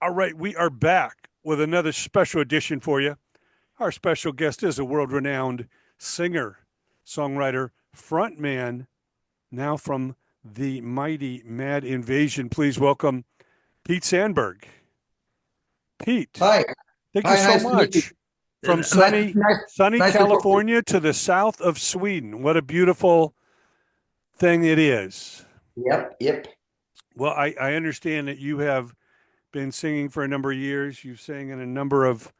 All right, we are back with another special edition for you. Our special guest is a world renowned singer, songwriter, frontman, now from the mighty Mad Invasion. Please welcome Pete Sandberg. Pete, Hi. thank you Hi, so nice to meet you. much. From Nice, sunny nice to talk to you. California to the south of Sweden. What a beautiful thing it is. Yep. Well, I understand that you have been singing for a number of years. You've sang in a number of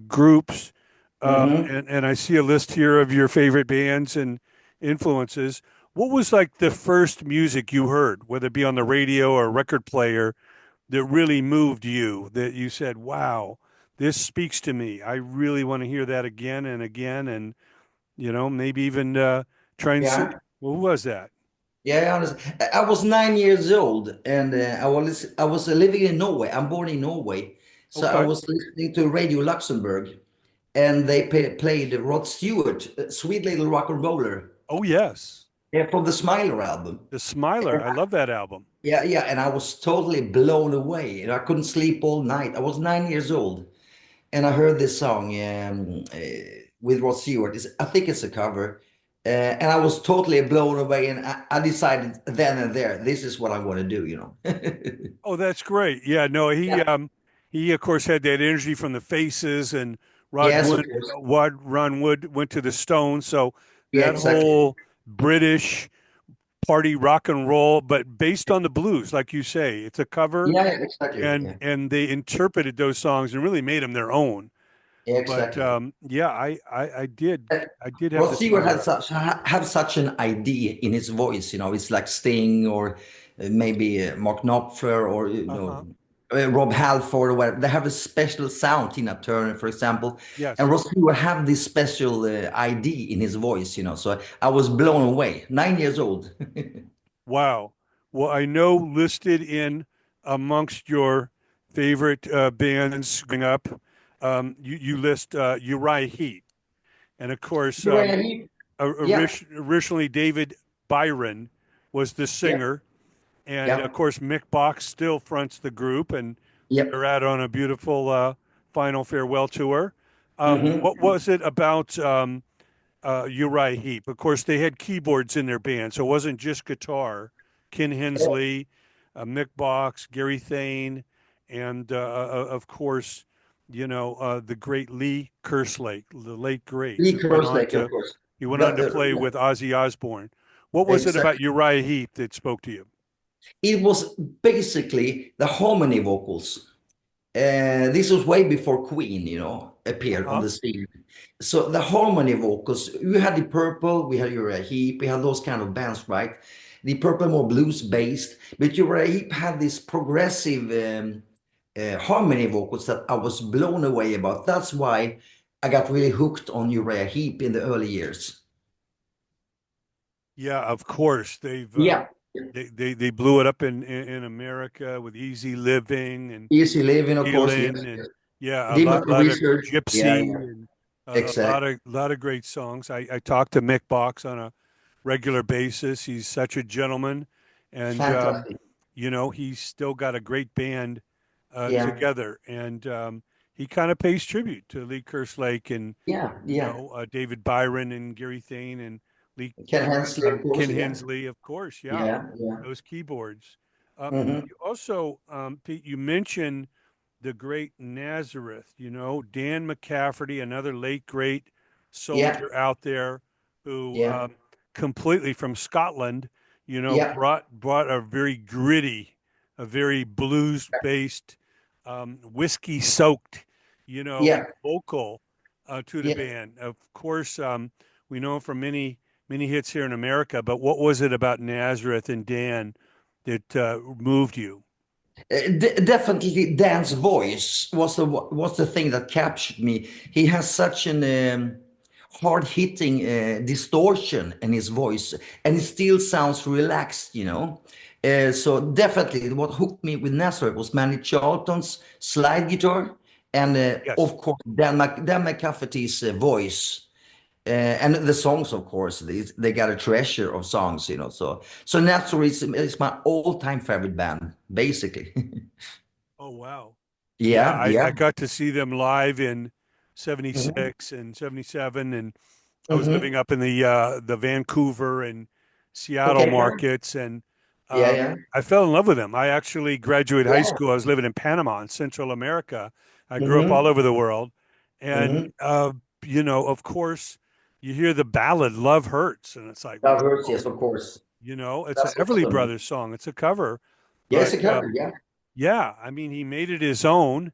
groups, hmm and I see a list here of your favorite bands and influences. What was like the first music you heard, whether it be on the radio or a record player, that really moved you? That you said, "Wow, this speaks to me. I really want to hear that again and again," and maybe even try and sing. Yeah. Well, who was that? Yeah, honestly. I was 9 years old and I was living in Norway. I'm born in Norway. So I Okay. was listening to Radio Luxembourg and they played Rod Stewart, Sweet Little Rock and Roller, Oh yes, from the Smiler album. the Smiler. I love that album. Yeah, and I was totally blown away. I couldn't sleep all night. I was 9 years old. And I heard this song with Rod Stewart. I think it's a cover. And I was totally blown away. And I decided then and there, this is what I want to do. Oh, that's great. Yeah, no, Yeah. he of course had that energy from the Faces, and Yes, of course. Ron Wood went to the Stones, so Yeah, that exactly. whole British party rock and roll, but based on the blues, like you say, it's a cover, Yeah, exactly. and Yeah, they interpreted those songs and really made them their own. yeah, But exactly. yeah, I did have Rod the Stewart Smiler. had such an idea in his voice. It's like Sting or maybe Mark Knopfler or Uh-huh. Rob Halford or whatever. They have a special sound, Tina Turner, for example, and Yes. Rod Stewart have this special ID in his voice. So I was blown away. 9 years old. Wow. Well, I know listed in amongst your favorite bands growing up, you list Uriah Heep. And of course, You were he? Yeah, originally David Byron was the yeah, singer. And of yeah. course, Mick Box still fronts the group, and they're Yep. out on a beautiful final farewell tour. What hmm was it about Uriah Heep? Of course, they had keyboards in their band, so it wasn't just guitar. Ken Hensley, Mick Box, Gary Thane, and of course, the great Lee Kerslake, the late great, Lee who went on Kroslake, of to course. he went on to play The, with Ozzy Osbourne. What was it about exactly. Uriah Heep that spoke to you? It was basically the harmony vocals. This was way before Queen, appeared on Uh-huh. the scene. So the harmony vocals, we had the Purple, we had Uriah Heep, we had those kind of bands, right? The Purple more blues based, but Uriah Heep had this progressive harmony vocals that I was blown away about. That's why I got really hooked on Uriah Heep in the early years. Yeah, of course. They've Yeah, they blew it up in America with Easy Living and Easy Living, of course. Healing, Yes, and yes. yeah, a Demon lot of Research. Yeah, Gypsy, yeah, and a exactly. lot of great songs. I talk to Mick Box on a regular basis. He's such a gentleman, and Fantastic. he's still got a great band Yeah, together, and he kind of pays tribute to Lee Kerslake and yeah. David Byron and Gary Thane and Lee Ken Hensley, of course. Ken Yeah, Hensley, of course. Yeah, yeah. those keyboards. hmm You also, Pete, you mentioned the great Nazareth. Dan McCafferty, another late great Yeah, soldier out there who yeah, completely from Scotland. yeah, Brought a very gritty, a very blues based, whiskey soaked, yeah, vocal to the yeah. band. Of course, we know him from many hits here in America. But what was it about Nazareth and Dan that moved you? Definitely, Dan's voice was the thing that captured me. He has such an hard-hitting distortion in his voice, and it still sounds relaxed. So definitely, what hooked me with Nazareth was Manny Charlton's slide guitar, and Yes. of course Dan McCafferty's voice. And the songs, of course, they got a treasure of songs. So Nazareth is my all-time favorite band, basically. Oh wow. Yeah, Yeah, I yeah. got to see them live in Hmm. '76 and '77, and I was living Hmm. up in the Vancouver and Seattle Okay, yeah, markets, and yeah, um, yeah, I fell in love with them. I actually graduated high yeah. school. I was living in Panama in Central America. I grew up all Hmm. over the world, and Hmm. of course, you hear the ballad "Love Hurts," and it's like, Diverse, whoa, yes, of course. it's an That's Everly awesome. Brothers song. It's a cover, Yes, but a cover, yeah, yeah, I mean, he made it his own,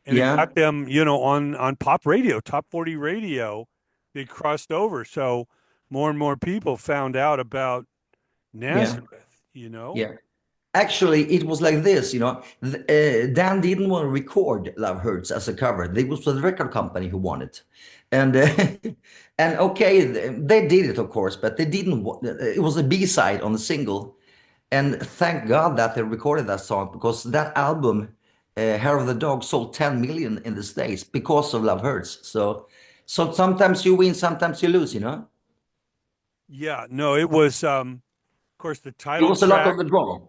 and it yeah, got them, on pop radio, top 40 radio. They crossed over, so more and more people found out about yeah, Nazareth. You know, yeah. Actually, it was like this, Dan didn't want to record Love Hurts as a cover. It was the record company who wanted it. And and okay, they did it, of course, but they didn't. It was a B-side on the single. And thank God that they recorded that song because that album, Hair of the Dog, sold 10 million in the States because of Love Hurts. So sometimes you win, sometimes you lose, you know? yeah, no, it was, of course, the It was a lot of the draw.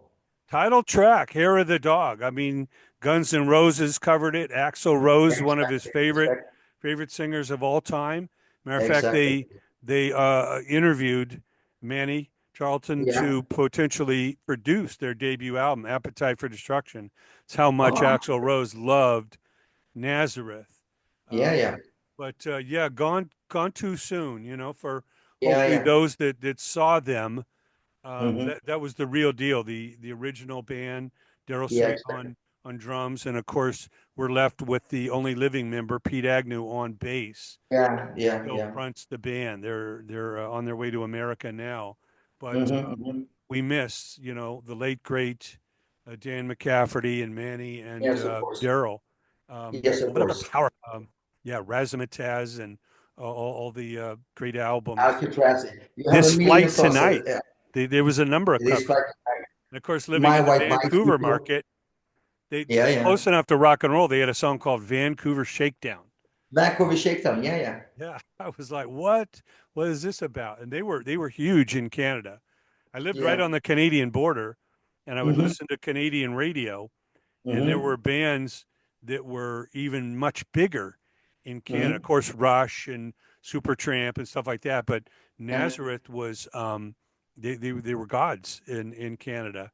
title track, "Hair of the Dog." I mean, Guns N' Roses covered it. Axl Rose, one of his Exactly, exactly, favorite singers of all time. Matter of fact, exactly. they interviewed Manny Charlton Yeah. to potentially produce their debut album, Appetite for Destruction. It's how much Oh, Axl Rose loved Nazareth. yeah, Um, yeah, but yeah, gone too soon. For yeah, hopefully yeah. those that saw them, Hmm. that was the real deal. The original band, Daryl Yeah, State exactly. on drums, and of course we're left with the only living member, Pete Agnew, on bass. Yeah, yeah, Still yeah. fronts the band. They're on their way to America now, but Hmm. Hmm. we miss the late great Dan McCafferty and Manny and Yes, of course. Daryl. Yes, of What a course. power! Yeah, Razzmatazz and all the great albums. Alcatraz. You have a This million Flight songs. Tonight. There was a number of It is covers. like And of course, living My in the White Vancouver Bicycle. market, they Yeah, yeah. close enough to rock and roll. They had a song called Vancouver Shakedown. Vancouver Shakedown. Yeah, yeah. Yeah, I was like, "What? What is this about?" And they were huge in Canada. I lived right Yeah. on the Canadian border, and I would Hmm. listen to Canadian radio, and there Hmm. were bands that were even much bigger in Canada. Of Hmm. course, Rush and Supertramp and stuff like that. But Yeah. Nazareth was they were gods in Canada,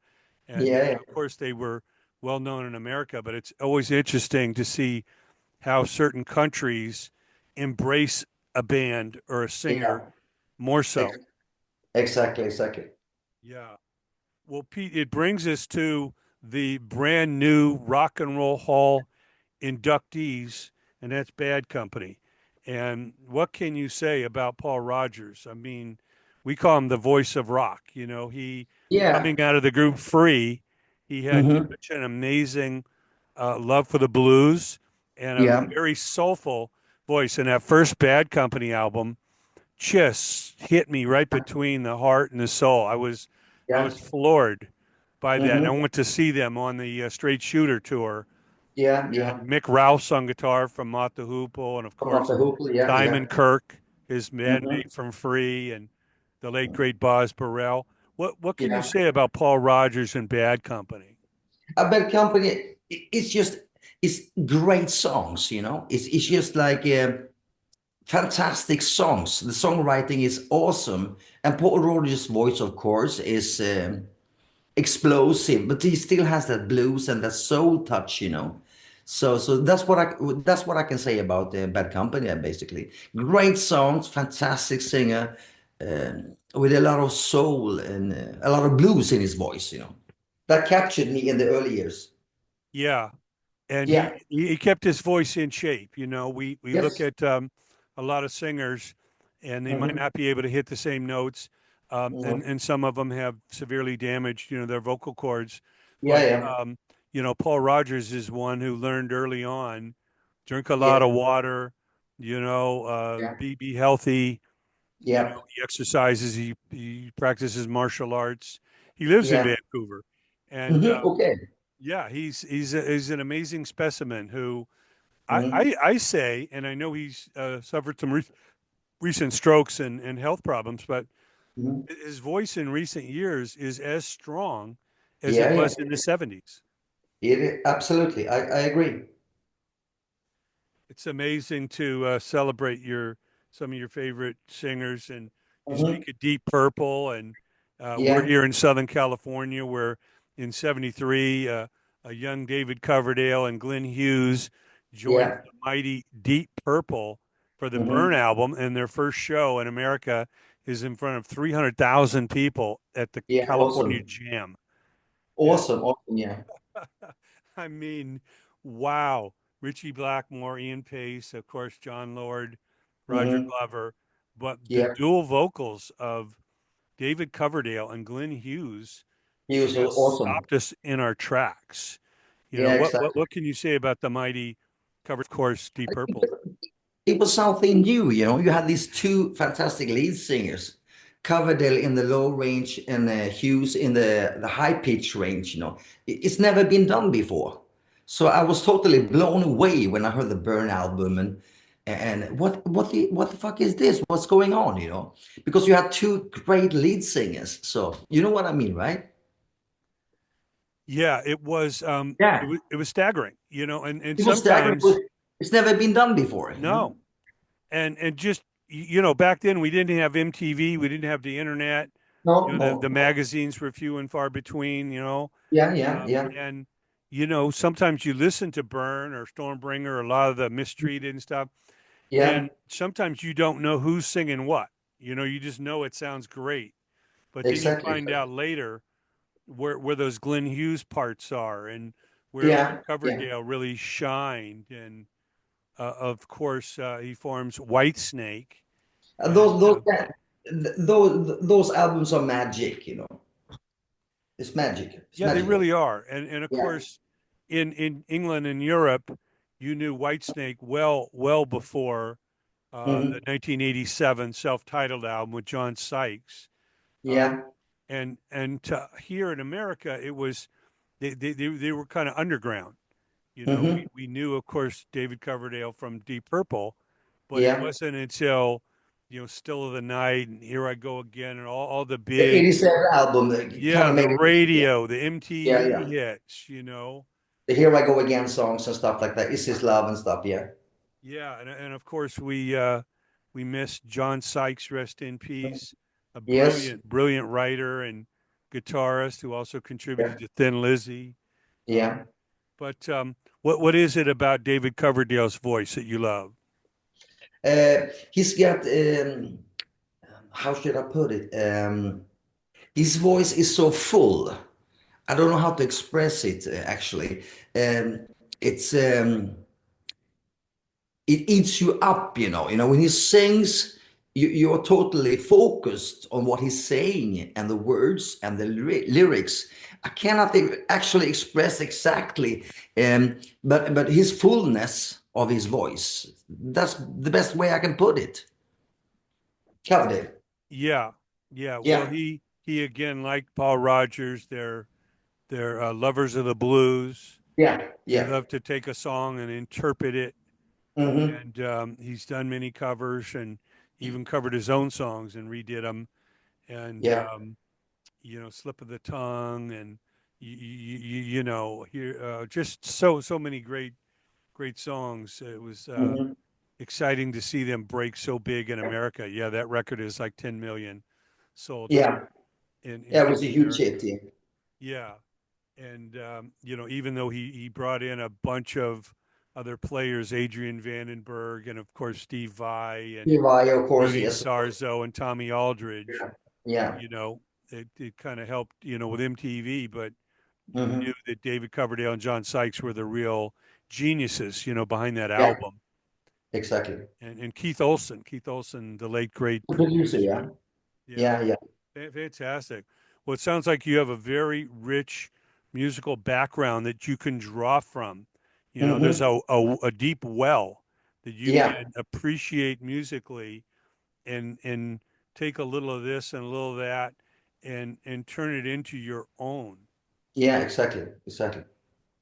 and Yeah, of course they were well known in America. But it's always interesting to see how certain countries embrace a band or a singer yeah. more Ex- so. Exactly, exactly. Yeah. Well, Pete, it brings us to the brand new Rock and Roll Hall inductees, and that's Bad Company. And what can you say about Paul Rogers? I mean, we call him the voice of rock. He Yeah. coming out of the group Free, he had Hmm. such an amazing love for the blues and a Yeah. very soulful voice. And that first Bad Company album just hit me right between the heart and the soul. I was Yeah. floored by that. And I Hmm. went to see them on the Straight Shooter tour, Yeah, and yeah. Mick Rouse on guitar from Mott the Hoople, and of From off course the hook. Yeah, yeah. Simon Kirke, his Hmm. bandmate from Free, and the late great Boz Burrell. What can you Yeah. say about Paul Rogers and Bad Company? A Bad Company, it's great songs, It's just like fantastic songs. The songwriting is awesome. And Paul Rodgers' voice, of course, is explosive, but he still has that blues and that soul touch. So that's what I can say about Bad Company. Basically, great songs, fantastic singer, with a lot of soul and a lot of blues in his voice. That captured me in the early years. Yeah, and he Yeah. he kept his voice in shape. We look Yes. at a lot of singers, and they might Hmm. not be able to hit the same notes, and Hmm. and some of them have severely damaged their vocal cords. Yeah. But Yeah. Paul Rogers is one who learned early on, drink a lot Yeah. of water, Yeah. be healthy. Yeah. He exercises, he practices martial arts. He lives in Yeah. Vancouver, and Hmm. Okay. yeah, he's an amazing specimen who I, Hmm. I, I say, and I know he's suffered some recent strokes and health problems, but Hmm. his voice in recent years is as strong as it Yeah. Yeah. was in the '70s. Absolutely. I agree. It's amazing to celebrate your some of your favorite singers. And you Hmm. speak of Deep Purple, and we're Yeah, here in Southern California, where in '73, a young David Coverdale and Glenn Hughes joined yeah. the mighty Deep Purple for the Burn Hmm. album, and their first show in America is in front of 300,000 people at the Yeah, California awesome. Jam. And Awesome, awesome, yeah. I mean, wow. Richie Blackmore, Ian Pace, of course, John Lord, Roger Hmm. Glover, but the Yeah. dual vocals of David Coverdale and Glenn Hughes He was just awesome. stopped us in our tracks. You know, Yeah, what what exactly. what can you say about the mighty cover, of course, Deep Purple? It was something new, you know. You had these two fantastic lead singers, Coverdale in the low range and Hughes in the high pitch range, you know. It's never been done before. So I was totally blown away when I heard the Burn album and what the fuck is this? What's going on, you know? Because you had two great lead singers. So you know what I mean, right? Yeah, Yeah. it was staggering, you know, and It was staggering. sometimes It's never been done before, you know? no. And just you know, back then we didn't have MTV, we didn't have the internet. No, You know, the no. magazines were few and far between. You know, Yeah, yeah, yeah. and you know sometimes you listen to Burn or Stormbringer or a lot of the mistreated and stuff, Yeah, and sometimes you don't know who's singing what. You know, you just know it sounds great, but then you exactly. find out later where those Glenn Hughes parts are and where Yeah, yeah. Coverdale really shined. And of course, he forms Whitesnake, and Those albums are magic, you know. It's magic. It's yeah, they magical. really are. And of Yeah. course, in England and Europe, you knew Whitesnake well before the Hmm. 1987 self-titled album with John Sykes. Um, Yeah. and to, here in America, it was they were kind of underground. You know, Hmm. we knew, of course, David Coverdale from Deep Purple, but it Yeah. wasn't until Still of the Night and Here I Go Again and all the The big 87 album that kind yeah of the made it. Yeah. radio, the Yeah. MTV Yeah. hits. You know. The Here I Go Again songs and stuff like that. Is His Love and stuff. Yeah. Yeah, and of course we missed John Sykes, rest in peace, a Yes. brilliant writer and guitarist who also Yeah. contributed to Thin Lizzy. Yeah. But what is it about David Coverdale's voice that you love? He's got, how should I put it? His voice is so full. I don't know how to express it actually. Um, it's it eats you up, you know. You know, when he sings, you are totally focused on what he's saying and the words and the lyrics. I cannot actually express exactly, but his fullness of his voice. That's the best way I can put it. Covered it. Yeah, yeah. Well, Yeah, he again, like Paul Rogers, they're lovers of the blues. yeah, They yeah. love to take a song and interpret it, Hmm. and he's done many covers and even covered his own songs and redid them. And Yeah. Slip of the Tongue, and you know, here just so many great songs. It was Hmm. exciting to see them break so big in America. Yeah, that record is like 10 million sold here Yeah. Yeah, it was a in huge America. hit. Yeah. Yeah, and even though he brought in a bunch of other players, Adrian Vandenberg, and of course Steve Vai and Levi, of course, Rudy yes. Sarzo and Tommy Aldridge, Yeah. Yeah. you know, it kind of helped, with MTV, but you knew Hmm. that David Coverdale and John Sykes were the real geniuses, behind that Yeah, album. exactly. And Keith Olsen, the late great The producer, yeah. producer. Yeah, Yeah, yeah. fantastic. Well, it sounds like you have a very rich musical background that you can draw from. You know, there's Hmm. a deep well that you Yeah, can appreciate musically and take a little of this and a little of that and turn it into your own. yeah, exactly, exactly.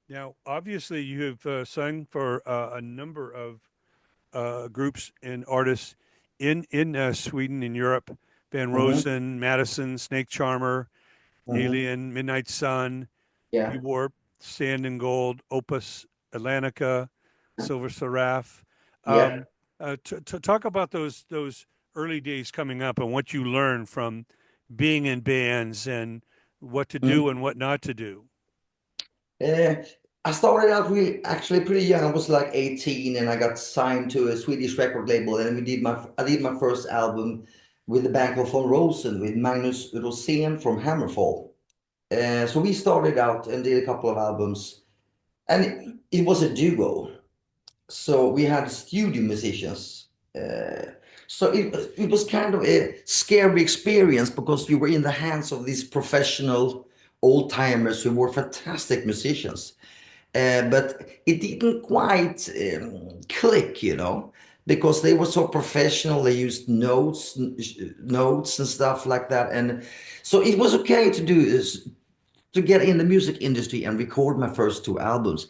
Now, obviously, you have sung for a number of groups and artists in Sweden and Europe: Van Hmm. Rosen, Madison, Snake Charmer, Hmm. Alien, Midnight Sun, Yeah, Warp. Sand and Gold, Opus Atlantica, Silver Seraph. Yeah. Um, to talk about those early days coming up and what you learned from being in bands and what to do Mm. and what not to do. Uh, I started out really actually pretty young. I was like 18 and I got signed to a Swedish record label and I did my first album with the band called Von Rosen with Magnus Rosén from Hammerfall. So we started out and did a couple of albums and it was a duo. So we had studio musicians. So it was kind of a scary experience because you were in the hands of these professional old timers who were fantastic musicians. But it didn't quite click, because they were so professional. They used notes and stuff like that. And so it was okay to do this, to get in the music industry and record my first two albums.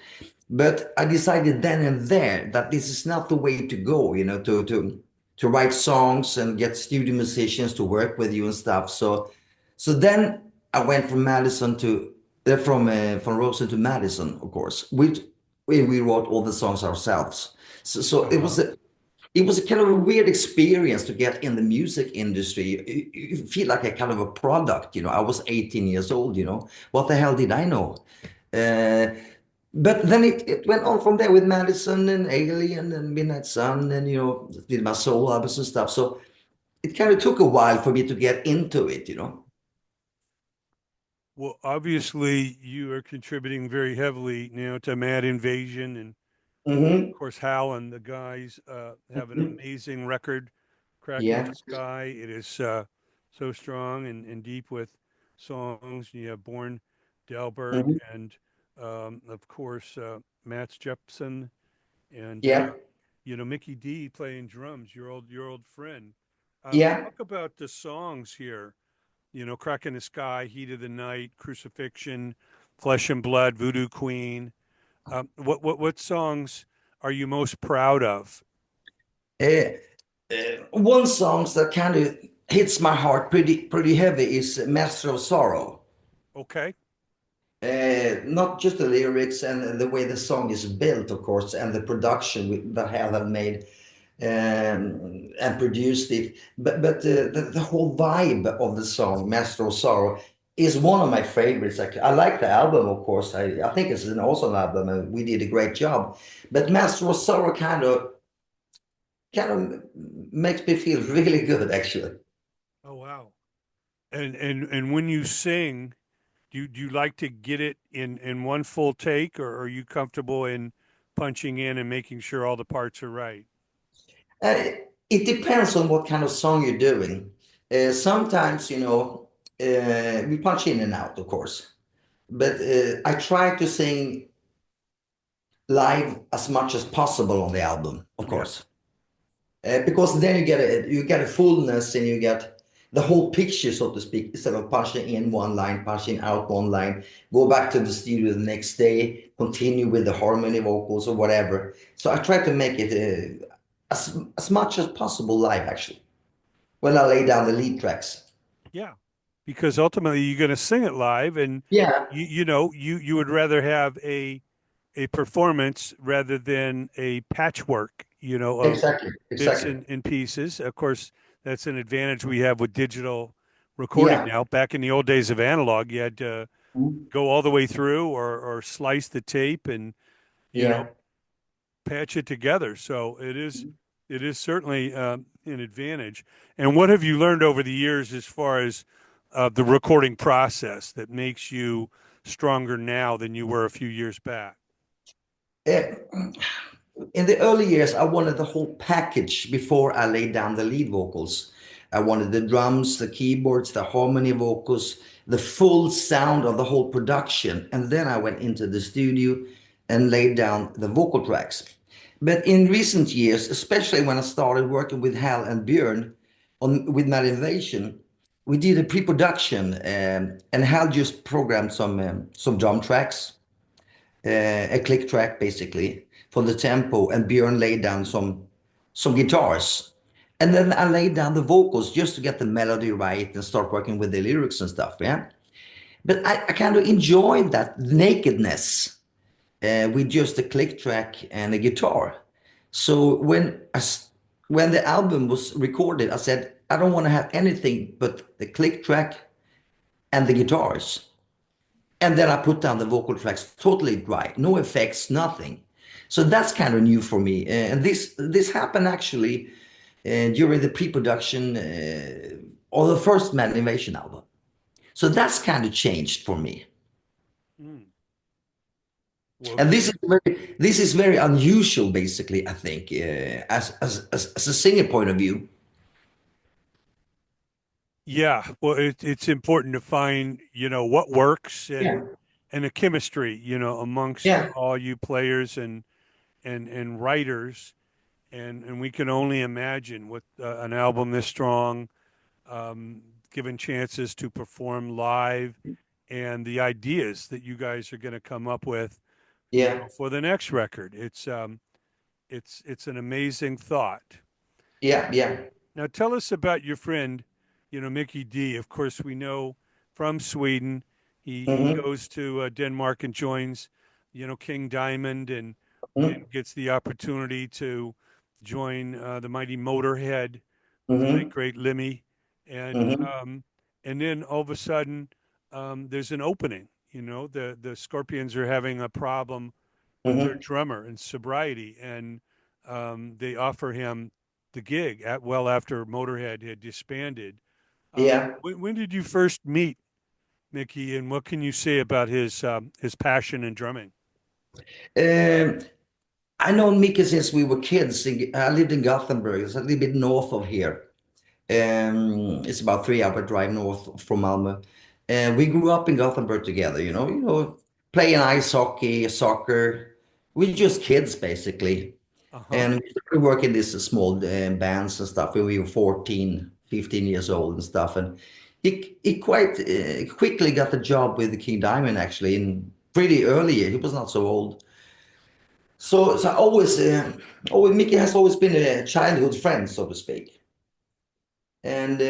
But I decided then and there that this is not the way to go, to write songs and get studio musicians to work with you and stuff. So then I went from Madison to from Rosen to Madison, of course. We wrote all the songs ourselves. So it was Uh-huh. a kind of a weird experience to get in the music industry. You feel like a kind of a product, I was 18 years old, What the hell did I know? Uh, but then it went on from there with Madison and Alien and Midnight Sun and, did my solo albums and stuff. So it kind of took a while for me to get into it. Well, obviously, you are contributing very heavily now to Mad Invasion, and Hmm. of course, Hal and the guys have an amazing record, Cracking Yeah. the Sky. It is so strong and deep with songs. You have Born Dalberg Hmm. and, of course, Mats Jepsen and Yeah. Mickey D playing drums. Your old friend. Yeah. Talk about the songs here. Crack in the Sky, Heat of the Night, Crucifixion, Flesh and Blood, Voodoo Queen. What songs are you most proud of? Uh, One song that kind of hits my heart pretty heavy is Master of Sorrow. Okay. Not just the lyrics and the way the song is built, of course, and the production that Hal have made and produced it, but the whole vibe of the song, Master of Sorrow, is one of my favorites. I like the album, of course. I think it's an awesome album, and we did a great job. But Master of Sorrow kind of makes me feel really good, actually. Oh wow. And when you sing, do you like to get it in one full take, or are you comfortable in punching in and making sure all the parts are right? Uh, it depends on what kind of song you're doing. Sometimes, we punch in and out, of course. But I try to sing live as much as possible on the album, of Yeah. course, because then you get a fullness and you get the whole picture, so to speak, instead of punching in one line, punching out one line, go back to the studio the next day, continue with the harmony vocals or whatever. So I try to make it as much as possible live, actually, when I lay down the lead tracks. Yeah. Because ultimately you're going to sing it live, and Yeah, you would rather have a performance rather than a patchwork, of exactly, bits exactly. and pieces. Of course, that's an advantage we have with digital recording Yeah. now. Back in the old days of analog, you had to Mhm. go all the way through or slice the tape and, you know, Yeah. patch it together. So it is certainly an advantage. And what have you learned over the years as far as the recording process that makes you stronger now than you were a few years back? Eh, in the early years, I wanted the whole package before I laid down the lead vocals. I wanted the drums, the keyboards, the harmony vocals, the full sound of the whole production. And then I went into the studio and laid down the vocal tracks. But in recent years, especially when I started working with Hal and Björn with Mad Invasion, we did a pre-production, and Hal just programmed some drum tracks, a click track basically for the tempo, and Björn laid down some guitars. And then I laid down the vocals just to get the melody right and start working with the lyrics and stuff. Yeah. but I kind of enjoyed that nakedness with just a click track and a guitar. So when the album was recorded, I said I don't want to have anything but the click track and the guitars. And then I put down the vocal tracks totally dry, no effects, nothing. So that's kind of new for me. And this happened actually during the pre-production of the first Man Invasion album. So that's kind of changed for me. Mm. Well, And good. this is very unusual, basically, I think, as a singer point of view. Yeah. Well, it's important to find, what works Yeah, and the chemistry, amongst yeah, all you players and writers. And we can only imagine with an album this strong, um, given chances to perform live and the ideas that you guys are going to come up with, yeah, for the next record. It's an amazing thought. yeah, yeah. Now tell us about your friend, Mickey D. Of course, we know from Sweden. He Hmm. goes to Denmark and joins, King Diamond, and then Hmm. gets the opportunity to join the mighty Motorhead with the late Hmm. great Lemmy, and Hmm. um, and then all of a sudden there's an opening. The Scorpions are having a problem with their Hmm. drummer and sobriety, and they offer him the gig well after Motorhead had disbanded. Yeah. When did you first meet Mickey, and what can you say about his passion in drumming? Um, I know Mika since we were kids. I lived in Gothenburg. It's a little bit north of here. It's about 3 hour drive north from Malmö. And we grew up in Gothenburg together, playing ice hockey, soccer. We're just kids, basically. Uh huh. And we started working these small bands and stuff when we were 14, 15 years old and stuff. And he quite quickly got the job with the King Diamond, actually, in pretty early. He was not so old. So I always, Mickey has always been a childhood friend, so to speak. And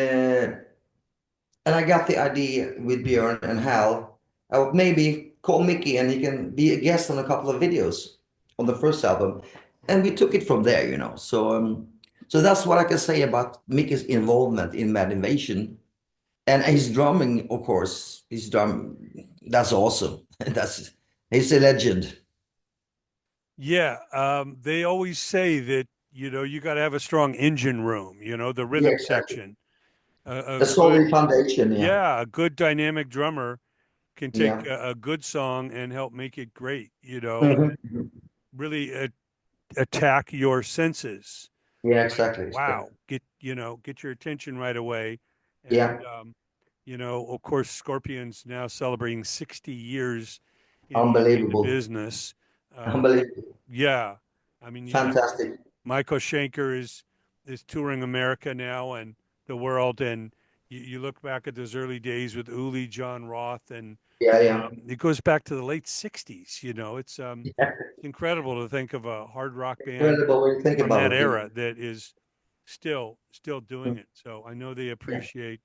I got the idea with Björn and Hal. I would maybe call Mickey and he can be a guest on a couple of videos on the first album. And we took it from there. So that's what I can say about Mickey's involvement in Mad Invasion. And his drumming, of course, that's awesome. He's a legend. Yeah, they always say that you got to have a strong engine room. The Yeah, rhythm exactly. section. A A good, solid foundation, yeah. yeah, a good dynamic drummer can take Yeah. a good song and help make it great. Mhm. Really attack your senses. Yeah, Like, exactly. Exactly. wow, get your attention right away. And Yeah. of course, Scorpions now celebrating 60 years in the Unbelievable. business. Um, Unbelievable. yeah, I mean, Fantastic. Michael Schenker is touring America now and the world, and you look back at those early days with Uli, John Roth, and Yeah, yeah. it goes back to the late 60s. It's Yeah. incredible to think of a hard rock band Incredible when you think from that about it. era that is still doing Yeah. it. So I know they Yeah. appreciate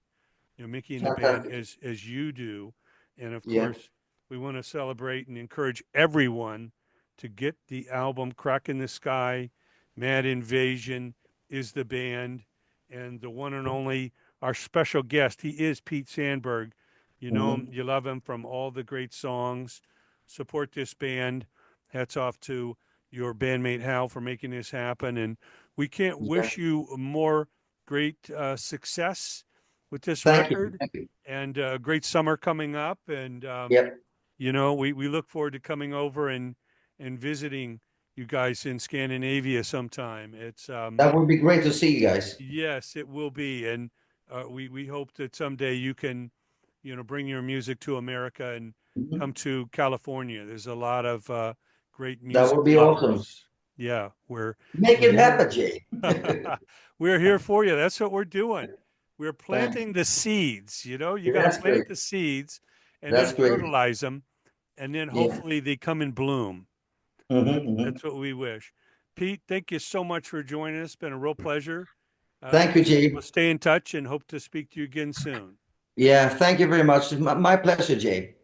Mickey and the band Fantastic. as you do, and of Yeah. course we want to celebrate and encourage everyone to get the album "Crack in the Sky." Mad Invasion is the band, and the one and only our special guest. He is Pete Sandberg. You know him, Hmm. you love him from all the great songs. Support this band. Hats off to your bandmate Hal for making this happen, and we can't Yeah. wish you more great success with this Thank you. record Thank you. and a great summer coming up. And, Yep. we look forward to coming over and visiting you guys in Scandinavia sometime. That would be great to see you guys. Yes, it will be. And we hope that someday you can, bring your music to America and come Mhm. to California. There's a lot of great That music would be awesome. lovers. Yeah, Make we're it here. happen, Jay. We're here for you. That's what we're doing. We're Thanks. planting the seeds. You got to That's great. plant the seeds and then That's great. fertilize them, and then Yeah. hopefully they come in bloom. Hmm. That's what we wish. Pete, thank you so much for joining us. It's been a real pleasure. Thank you, Jay. We'll stay in touch and hope to speak to you again soon. Yeah, thank you very much. My pleasure, Jay.